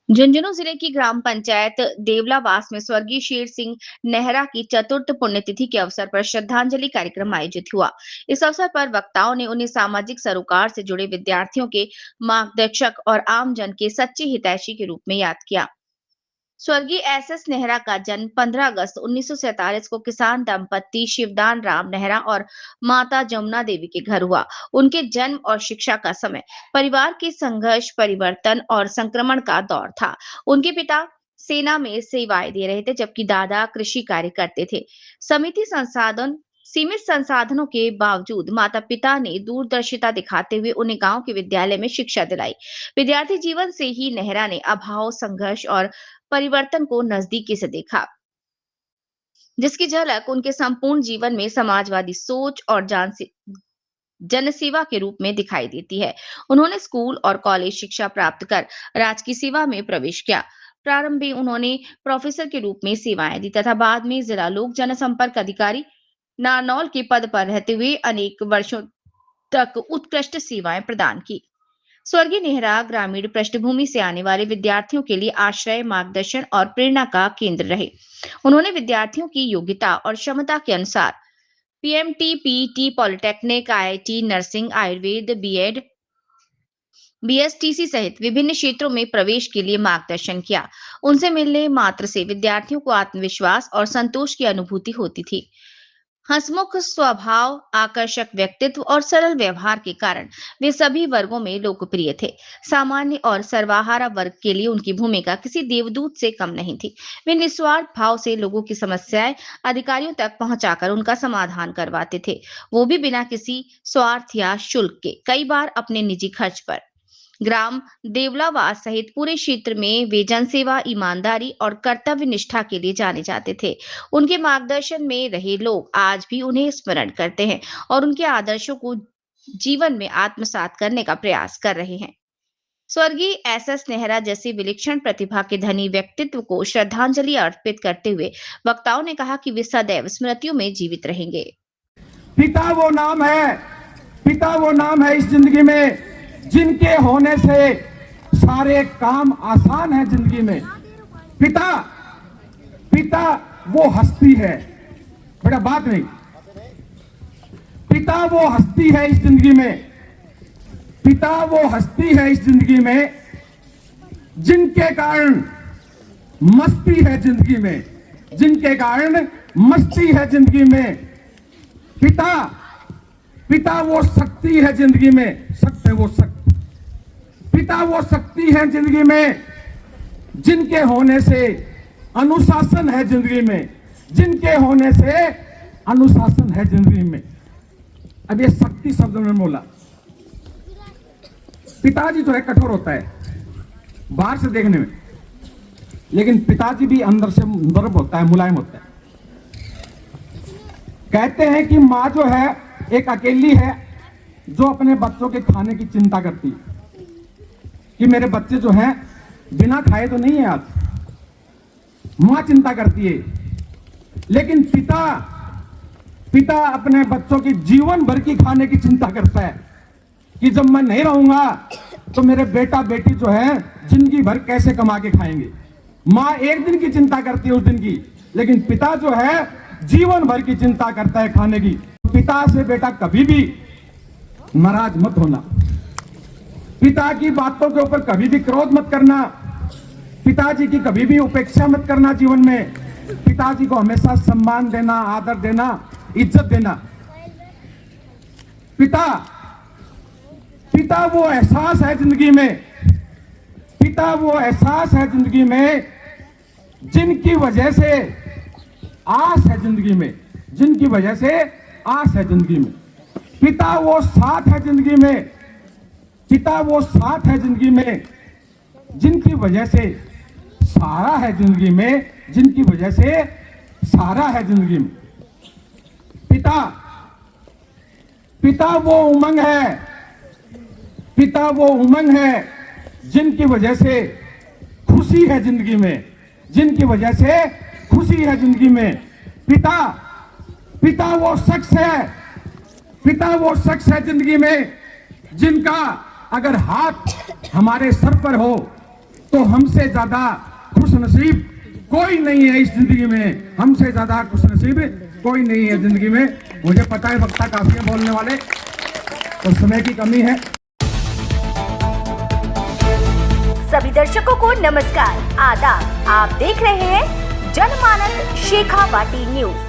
झुंझुनू जिले की ग्राम पंचायत देवलावास में स्वर्गीय शेर सिंह नेहरा की चतुर्थ पुण्यतिथि के अवसर पर श्रद्धांजलि कार्यक्रम आयोजित हुआ। इस अवसर पर वक्ताओं ने उन्हें सामाजिक सरोकार से जुड़े विद्यार्थियों के मार्गदर्शक और आम जन के सच्चे हितैषी के रूप में याद किया। स्वर्गीय एसएस नेहरा का जन्म 15 अगस्त 1947 को किसान दंपति शिवदान राम नेहरा और माता जमुना देवी के घर हुआ। उनके जन्म और शिक्षा का समय परिवार के संघर्ष, परिवर्तन और संक्रमण का दौर था। उनके पिता सेना में सेवाएं दे रहे थे, जबकि दादा कृषि कार्य करते थे। समिति संसाधन सीमित संसाधनों के बावजूद माता पिता ने दूरदर्शिता दिखाते हुए उन्हें गांव के विद्यालय में शिक्षा दिलाई। विद्यार्थी जीवन से ही नेहरा ने अभाव, संघर्ष और परिवर्तन को नजदीकी से देखा, जिसकी झलक उनके संपूर्ण जीवन में समाजवादी सोच और जनसेवा के रूप में दिखाई देती है। उन्होंने स्कूल और कॉलेज शिक्षा प्राप्त कर राजकीय सेवा में प्रवेश किया। प्रारंभ में उन्होंने प्रोफेसर के रूप में सेवाएं दी तथा बाद में जिला लोक जनसंपर्क अधिकारी नारनौल के पद पर रहते हुए अनेक वर्षों तक उत्कृष्ट सेवाएं प्रदान की। स्वर्गीय नेहरा ग्रामीण पृष्ठभूमि से आने वाले विद्यार्थियों के लिए आश्रय, मार्गदर्शन और प्रेरणा का केंद्र रहे। उन्होंने विद्यार्थियों की योग्यता और क्षमता के अनुसार PMT, PET, polytechnic, IIT, nursing, Ayurveda, BEd, BSTC सहित विभिन्न क्षेत्रों में प्रवेश के लिए मार्गदर्शन किया। उनसे मिलने मात्र से विद्यार्थियों को आत्मविश्वास और संतोष की अनुभूति होती थी। हंसमुख स्वभाव, आकर्षक व्यक्तित्व और सरल व्यवहार के कारण वे सभी वर्गों में लोकप्रिय थे। सामान्य और सर्वहारा वर्ग के लिए उनकी भूमिका किसी देवदूत से कम नहीं थी। वे निस्वार्थ भाव से लोगों की समस्याएं अधिकारियों तक पहुंचाकर उनका समाधान करवाते थे, वो भी बिना किसी स्वार्थ या शुल्क के, कई बार अपने निजी खर्च पर। ग्राम देवलावास सहित पूरे क्षेत्र में वे जनसेवा, ईमानदारी और कर्तव्य निष्ठा के लिए जाने जाते थे। उनके मार्गदर्शन में रहे लोग आज भी उन्हें स्मरण करते हैं और उनके आदर्शों को जीवन में आत्मसात करने का प्रयास कर रहे हैं। स्वर्गीय एसएस नेहरा जैसी विलक्षण प्रतिभा के धनी व्यक्तित्व को श्रद्धांजलि अर्पित करते हुए वक्ताओं ने कहा कि वे सदैव स्मृतियों में जीवित रहेंगे। पिता वो नाम है इस जिंदगी में जिनके होने से सारे काम आसान है जिंदगी में। पिता पिता वो हस्ती है, बड़ा बात नहीं। पिता वो हस्ती है इस जिंदगी में, पिता वो हस्ती है इस जिंदगी में जिनके कारण मस्ती है जिंदगी में, जिनके कारण मस्ती है जिंदगी में। पिता पिता वो शक्ति है जिंदगी में, शक्ति है वो शक्ति। पिता वो शक्ति है जिंदगी में जिनके होने से अनुशासन है जिंदगी में, जिनके होने से अनुशासन है जिंदगी में। अब ये शक्ति शब्द में बोला। पिताजी जो है कठोर होता है बाहर से देखने में, लेकिन पिताजी भी अंदर से नर्म होता है, मुलायम होता है। कहते हैं कि मां जो है एक अकेली है जो अपने बच्चों के खाने की चिंता करती है कि मेरे बच्चे जो हैं बिना खाए तो नहीं है आज, मां चिंता करती है। लेकिन पिता अपने बच्चों की जीवन भर की खाने की चिंता करता है कि जब मैं नहीं रहूंगा तो मेरे बेटा बेटी जो है जिंदगी भर कैसे कमा के खाएंगे। मां एक दिन की चिंता करती है उस दिन की, लेकिन पिता जो है जीवन भर की चिंता करता है खाने की। पिता से बेटा कभी भी नाराज मत होना, पिता की बातों के ऊपर कभी भी क्रोध मत करना, पिताजी की कभी भी उपेक्षा मत करना। जीवन में पिताजी को हमेशा सम्मान देना, आदर देना, इज्जत देना। पिता वो एहसास है जिंदगी में, पिता वो एहसास है जिंदगी में जिनकी वजह से आस है जिंदगी में, जिनकी वजह से आस है जिंदगी में। पिता वो साथ है जिंदगी में, पिता वो साथ है जिंदगी में जिनकी वजह से सहारा है जिंदगी में, जिनकी वजह से सहारा है जिंदगी में। पिता वो उमंग है, पिता वो उमंग है जिनकी वजह से खुशी है जिंदगी में, जिनकी वजह से खुशी है जिंदगी में। पिता वो शख्स है, पिता वो शख्स है जिंदगी में जिनका अगर हाथ हमारे सर पर हो तो हमसे ज्यादा खुशनसीब कोई नहीं है इस जिंदगी में, हमसे ज्यादा खुशनसीब कोई नहीं है जिंदगी में। मुझे पता है वक्ता काफी है बोलने वाले, तो समय की कमी है। सभी दर्शकों को नमस्कार, आदाब। आप देख रहे हैं जनमानस शेखावाटी न्यूज।